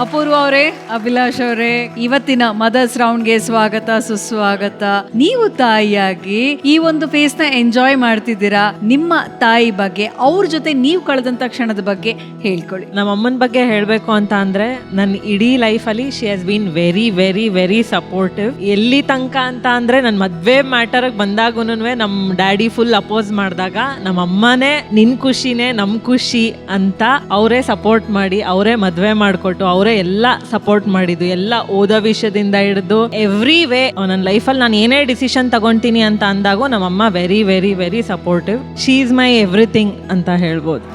ಅಪೂರ್ವ ಅವರೇ, ಅಭಿಲಾಷ್ ಅವರೇ, ಇವತ್ತಿನ ಮದರ್ಸ್ ರೌಂಡ್ಗೆ ಸ್ವಾಗತ ಸುಸ್ವಾಗತ. ನೀವು ತಾಯಿಯಾಗಿ ಈ ಒಂದು ಫೇಸ್ ನ ಎಂಜಾಯ್ ಮಾಡ್ತಿದ್ದೀರಾ. ನಿಮ್ಮ ತಾಯಿ ಬಗ್ಗೆ, ಅವ್ರ ಜೊತೆ ನೀವು ಕಳೆದಂತ ಕ್ಷಣದ ಬಗ್ಗೆ ಹೇಳ್ಕೊಳ್ಳಿ. ನಮ್ಮ ಅಮ್ಮನ ಬಗ್ಗೆ ಹೇಳಬೇಕು ಅಂತ ಅಂದ್ರೆ ನನ್ನ ಇಡೀ ಲೈಫ್ ಅಲ್ಲಿ she has been very very very supportive. ಎಲ್ಲಿ ತನಕ ಅಂತ ಅಂದ್ರೆ ನನ್ನ ಮದ್ವೆ ಮ್ಯಾಟರ್ ಬಂದಾಗೂನು ನಮ್ ಡ್ಯಾಡಿ ಫುಲ್ ಅಪೋಸ್ ಮಾಡಿದಾಗ ನಮ್ಮ ಅಮ್ಮನೇ ನಿನ್ ಖುಷಿನೇ ನಮ್ ಖುಷಿ ಅಂತ ಅವರೇ ಸಪೋರ್ಟ್ ಮಾಡಿ, ಅವರೇ ಮದ್ವೆ ಮಾಡ್ಕೊಟ್ಟು, ಅವರೇ ಎಲ್ಲ ಸಪೋರ್ಟ್ ಮಾಡಿದ್ದು. ಎಲ್ಲ ಓದೋ ವಿಷಯದಿಂದ ಹಿಡಿದು ಎವ್ರಿ ವೇ ನನ್ನ ಲೈಫಲ್ಲಿ ನಾನು ಏನೇ ಡಿಸಿಷನ್ ತಗೊಂತೀನಿ ಅಂತ ಅಂದಾಗೂ ನಮ್ಮಮ್ಮ very very very supportive. She is my everything ಅಂತ ಹೇಳ್ಬೋದು.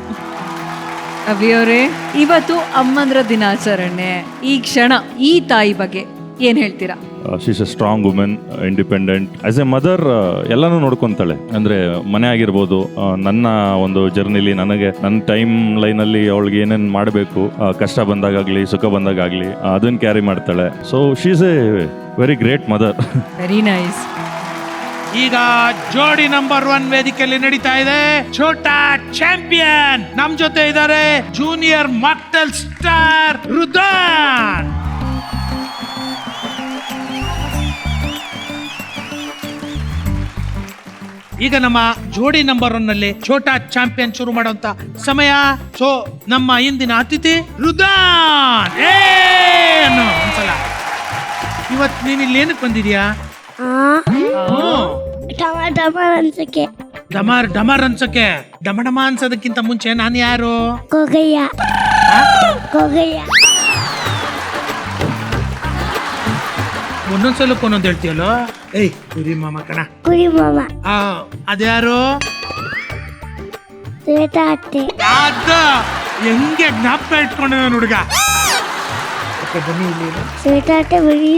ಅಭಿ ಅವರೇ, ಇವತ್ತು ಅಮ್ಮಂದ್ರ ದಿನಾಚರಣೆ. ಈ ಕ್ಷಣ ಈ ತಾಯಿ ಬಗ್ಗೆ ಏನ್ ಹೇಳ್ತೀರಾ? She is a strong women, independent. As A mother ಎಲ್ಲಾನು ನೋಡ್ಕೊಂತಾಳೆ. ಅಂದ್ರೆ ಮನೆ ಆಗಿರ್ಬೋದು, ನನ್ನ ಒಂದು ಜರ್ನಿಲಿ ನನಗೆ ನನ್ನ ಟೈಮ್ ಲೈನಲ್ಲಿ ಅವಳಿಗೆ ಏನೇನು ಮಾಡಬೇಕು, ಕಷ್ಟ ಬಂದಾಗಲಿ ಸುಖ ಬಂದಾಗಲಿ ಅದನ್ನ ಕ್ಯಾರಿ ಮಾಡ್ತಾಳೆ. So she is A very great mother. Very nice. ಈಗ ಜೋಡಿ ನಂಬರ್ 1 ವೇದಿಕೆಯಲ್ಲಿ ನಡೀತಾ ಇದೆ ಛೋಟಾ ಚಾಂಪಿಯನ್. ನಮ್ ಜೊತೆ ಇದ್ದಾರೆ ಜೂನಿಯರ್ ಮಾಕ್ಟೆಲ್ ಸ್ಟಾರ್ ರುದಾನ್. ಈಗ ನಮ್ಮ ಜೋಡಿ ನಂಬರ್ 1 ನಲ್ಲಿ ಛೋಟಾ ಚಾಂಪಿಯನ್ ಶುರು ಮಾಡುವಂತ ಸಮಯ. ಸೊ ನಮ್ಮ ಇಂದಿನ ಅತಿಥಿ ರುದಾನ್. ಒಂದ್ಸಲ ಇವತ್ತು ನೀನ್ ಇಲ್ಲಿ ಏನಕ್ಕೆ ಬಂದಿದ್ಯಾ? ಡಮಾರ್ ಅನ್ಸಕ್ಕೆ. ಡಮಾರ್ ಅನ್ಸಕ್ಕೆ. ಡಮ ಅನ್ಸೋದಕ್ಕಿಂತ ಮುಂಚೆ ನಾನು ಯಾರು? ಕೊಗಯ್ಯ. ಒಂದೊಂದ್ಸಲಕ್ಕೆ ಒಂದೊಂದು ಹೇಳ್ತೀಯಲ್ಲೋ. ಏಯ್ ಕುರಿ ಮಾಮ ಕಣ. ಕುರಿ ಮಾಮ. ಅದ್ಯಾರು? ಶ್ವೇತಾ ಅತ್ತೆ. ಅದ ಹೆಂಗೆ ಜ್ಞಾಪಕ ಇಟ್ಕೊಂಡ ಹುಡುಗ. ಬನ್ನಿ ಇಲ್ಲಿ. ಶ್ವೇತಾ ಅತ್ತೆ ಬರೀ.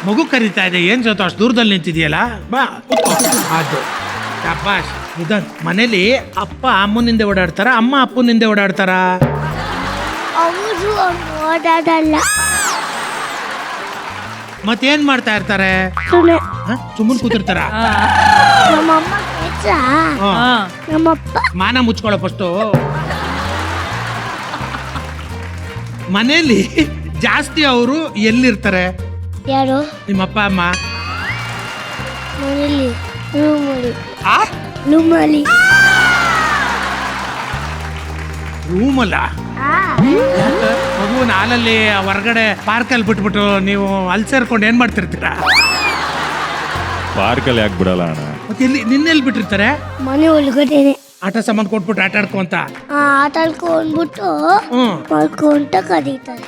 ಮಗು ಕರೀತಾ ಇದೆ. ಏನ್ ಜೊತೆ ಅಷ್ಟು ದೂರದಲ್ಲಿ ನಿಂತಿದೆಯಲ್ಲ, ಬಾ ಅದು ಶಬ್ಬಾಷ್. ನಿಧಾನ್. ಮನೇಲಿ ಅಪ್ಪ ಅಮ್ಮನಿಂದ ಓಡಾಡ್ತಾರ, ಅಮ್ಮ ಅಪ್ಪನಿಂದ ಓಡಾಡ್ತಾರ? ಅವರು ಓಡಾಡಲ್ಲ. ಮತ್ತೇನ್ ಮಾಡ್ತಾ ಇರ್ತಾರೆ? ಸುಮ್ಮನೆ ಕೂತಿರ್ತಾರ? ನಮ್ಮಮ್ಮ ಕೆಲ್ಸ, ನಮ್ಮಪ್ಪ. ಮಾನ ಮುಚ್ಕೊಳ್ಳೋ ಫಸ್ಟು. ಮನೇಲಿ ಜಾಸ್ತಿ ಅವರು ಎಲ್ಲಿರ್ತಾರೆ? ಯಾರು? ನಿಮ್ಮಪ್ಪ ಅಮ್ಮ ಮನೇಲಿ ರೂಮಲ್ಲಿ. ಆ ರೂಮಲ್ಲಿ. ರೂಮಲ್ಲ? ಮಗುವನ್ನ ಹಾಲಲ್ಲಿ ಹೊರಗಡೆ ಪಾರ್ಕಲ್ಲಿ ಬಿಟ್ಬಿಟ್ಟು ನೀವು ಅಲ್ಲಿ ಸೇರ್ಕೊಂಡು ಏನ್ ಮಾಡ್ತಿರ್ತೀರಾ? ಪಾರ್ಕಲ್ಲಿ ಯಾಕೆ ಬಿಡಲ್ಲ ಅಣ್ಣ? ಮತ್ತೆ ಇಲ್ಲಿ ನಿನ್ನೆಲ್ಲಿ ಬಿಟ್ಟಿರ್ತಾರೆ? ಮನೆ ಒಳಗಡೆನೆ. ಆಟ ಸಾಮಾನು ಕೊಟ್ಬಿಟ್ಟು ಆಟ ಆಡ್ಕೊಂತ. ಆಟ ಆಡ್ಕೊಂಡ್ಬಿಟ್ಟು ಮಲ್ಕೊಂತ ಕರೀತಾರೆ.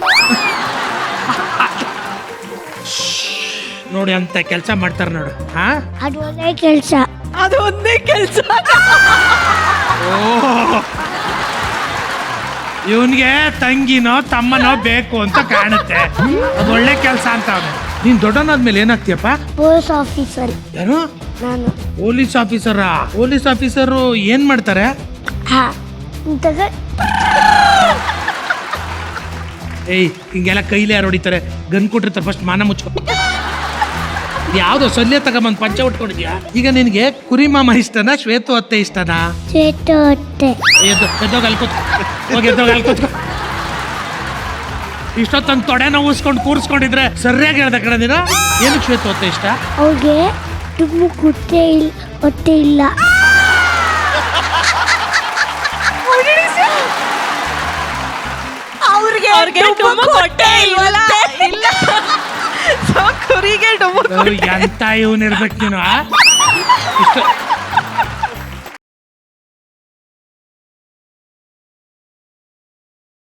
ನೋಡಿ ಅಂತ ಕೆಲಸ ಮಾಡ್ತಾರ ನೋಡು. ಹಾ, ಅದು ಒಂದೇ ಕೆಲ್ಸ. ಅದು ಒಂದೇ ಕೆಲ್ಸ. ಇವನ್ಗೆ ತಂಗಿನೋ ತಮ್ಮನೋ ಬೇಕು ಅಂತ ಕಾಣುತ್ತೆ. ಅದು ಒಳ್ಳೆ ಕೆಲಸ ಅಂತ. ನೀನ್ ದೊಡ್ಡನಾದ್ಮೇಲೆ ಏನಾಗ್ತೀಯಪ್ಪ? Police officer. ಯಾರು? ನಾನು. ಪೊಲೀಸ್ ಆಫೀಸರಾ? ಪೊಲೀಸ್ ಆಫೀಸರು ಏನ್ ಮಾಡ್ತಾರೆ? ಏಯ್, ಹಿಂಗೆಲ್ಲ ಕೈಲಿ ಯಾರು ಹೊಡಿತಾರೆ? ಗನ್ ಕೊಟ್ಟಿರ್ತಾರೆ. ಫಸ್ಟ್ ಮಾನ ಮುಚ್ಕೊ. ಯಾವ್ದೋ ಸೊಲ್ಲೆ ತಗೊಂಬಂದ್ ಪಂಚ ಉಟ್ಕೊಂಡಿದ್ಯಾ? ಈಗ ನಿನ್ಗೆ ಕುರಿ ಮಾಮ ಇಷ್ಟನಾ, ಶ್ವೇತು ಅತ್ತೆ ಇಷ್ಟನಾ? ಶ್ವೇತು ಅತ್ತೆ. ಇಷ್ಟೊತ್ತಂದು ತೊಡೆ ನೋವಿಸ್ಕೊಂಡು ಕೂರಿಸ್ಕೊಂಡಿದ್ರೆ ಸರಿಯಾಗಿ ಹೇಳ್ದ ಕಡೆ ನೀನು. ಏನಕ್ಕೆ ಶ್ವೇತು ಅತ್ತೆ ಇಷ್ಟ? ಅವ್ರಿಗೆ ತುಂಬ ಹೊಟ್ಟೆ ಇಲ್ಲ. ಅವ್ರಿಗೆ ಹೊಟ್ಟೆ ಇಲ್ವಲ್ಲ? ಇಲ್ಲ. ಕುರಿಗೆ ಎಂತ ಇವನ್ ಇರ್ಬೇಕು ನೀನು. ಇಷ್ಟ